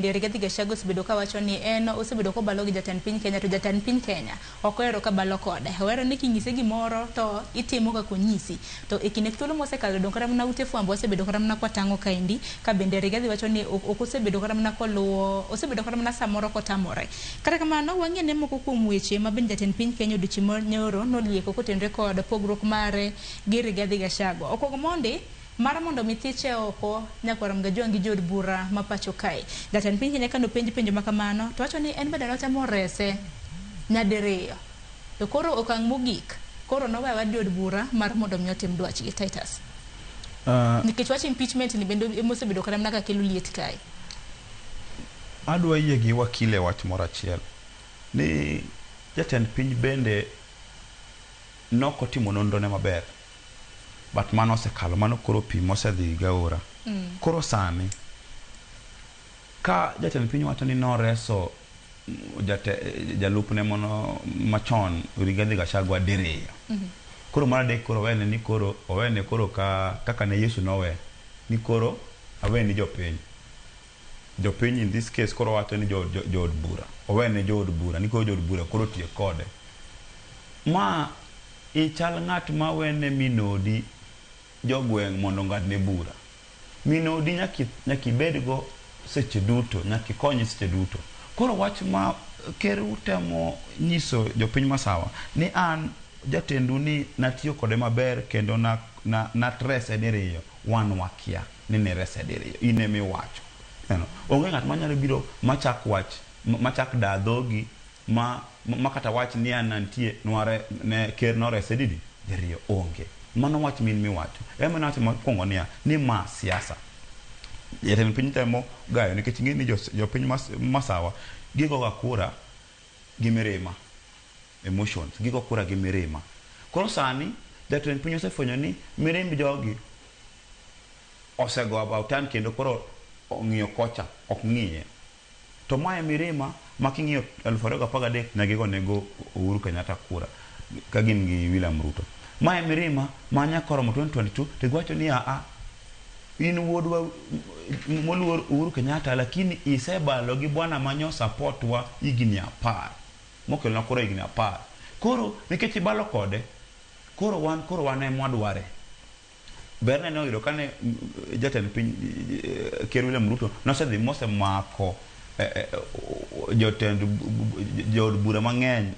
Rigathi Gachagua osebedo ka wacho ni osebedo ko balo gi jatend piny Kenya to jatend piny Kenya okoero ka balo kode. Owero ni kinyise gimoro to itimo ka konyisi. To ekine thuolo mosekalo dong kata mana ute fwambo osebedo kata mana kwatango kaendi ka bende Rigathi wacho ni ok osebedo kata mana koluwo, osebedo kata mana samoro kotamore. Kata kamano wang'e ne moko kuom weche ma bende jatend piny Kenya odiochieng' nyoro nolieko kotenore kod pogruok mare gi Rigathi Gachagua. Okogo mondi mar mondo mithiche oko nyakwaram Gajwang' gi jod bura ma pacho kae. Jatend piny Kenya kano penjo makamano to wacho ni en bende notemo rese nyadiriyo. To koro okang' mogik koro nowewa jod bura mar mondo mi otim dwachgi. Titus. Nikech wach impeachment ni bende emosebedo kata mana ka kelo liet kae. Adwa yie gi wakile wach moro achiel ni jatend piny bende nokotimo nonro ne maber. But mano osekalo, mano koro pi mosedhi gaora. Koro sani ka jatend piny wacho ni noreso jalupne mono machon Rigathi Gachagua diriyo. Koro mar adek koro owene koro kaka ne Yesu nowe ni koro aweni jopiny. Jopiny in this case koro wacho ni jod bura. Owene jod bura ni koro jod bura koro tie kode. Ma ichal ng'at ma wene minodi jogweng' mondo ng'adne bura. Minodi nyaki bedgo seche duto, nyaki konyi seche duto. Koro wach ma ker utemo nyiso jopiny masawa ni an jatendu ni natiyo kode maber kendo natrese diriyo, wan wakia ni nerese diriyo, inemi wacho. Onge ng'at manyalo biro machak wach, machak da dhogi makata wach ni an nantie ne ker norese diriyo onge. Mano wach min miwacho. Ema nacho makwongo ni ma siasa. Jatend piny temo gayo nikech ing'e ni jopiny masawa gigo ga kura gi mirima. Emotions. Gigo kura gi mirima. Koro sani jatend piny osefwenyo ni mirimb jogi osego about an kendo koro ong'iyo kocha ok ng'iye. To mae mirima making'iyo 2013 nagigo nego Uhuru Kenyatta kura ka gin gi William Ruto. Mae mirima manya koromo 2022 tigwacho ni in wuodwa moluor Uhuru Kenyatta lakini isebalo gi bwana manyo support wa igni 10 mokelo na koro igni 10. Koro nikech ibalo kode koro wan ema wadware. Berne no yudo kane jatend piny ker William Ruto nosedhi mose mako jod bura mang'eny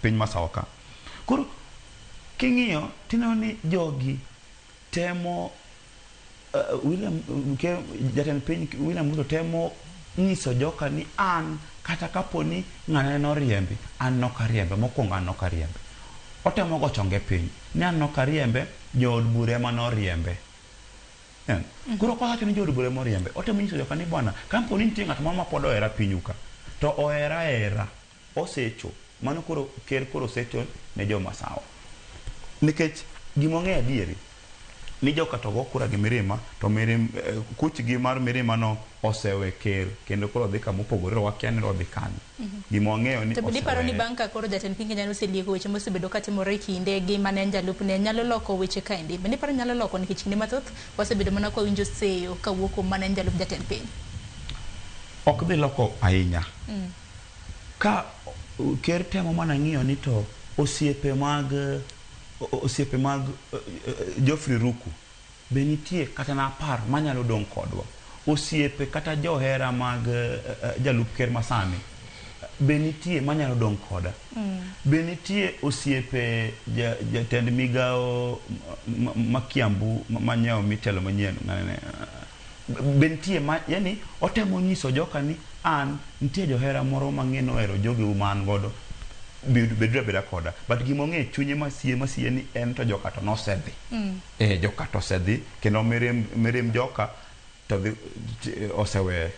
piny masawa ka. Koro king'iyo tineno ni jogi temo jatend piny William Ruto temo nyiso joka ni an kata kaponi ng'ane noriembi an nokariembe mokwongo an nokariembe. Otemo go chonge piny ni an nokariembe jod bura ema noriembe. Koro kwacho ni jod bura ema noriembe otemo nyiso joka ni bwana kamponi nitie ng'at moro ma pod ohera pinyuka to ohera osecho mano koro ker koro osecho ne joma sawa. Nikech gimong'e adieri ni joka to go kura gi mirima to kuchgi mar mirima no osewe ker kendo koro dhi kama opogore wakia ni rodhi kanyo. Gimong'eyo ni osewe. Paro ni banka koro jatend piny Kenya oselieko weche mosebedo katimore kinde gi mane jalupne nyalo loko weche kaendi. Bende paro nyalo loko nikech kinde mathoth wasebedo mana kwa winjo seyo kawuok kuom mane jalup jatend piny. Ok dhi loko ahinya. Ka ker temo mana ng'iyo ni to osiepe mag Geoffrey Ruku be nitie kata na 10 manyalo dong kodwa. Osiepe kata johera mag jalup ker masani be nitie manyalo dong koda. Be nitie osiepe jatend migao makiambu manyao mitelo manyien be nitie yani otemo nyiso joka ni an nitie johera moro mang'eno ero jogi man godo bedra koda. But gimong'e chunye masie ni en to joka to nosedhi. Joka to osedhi kendo mirim joka to osewe.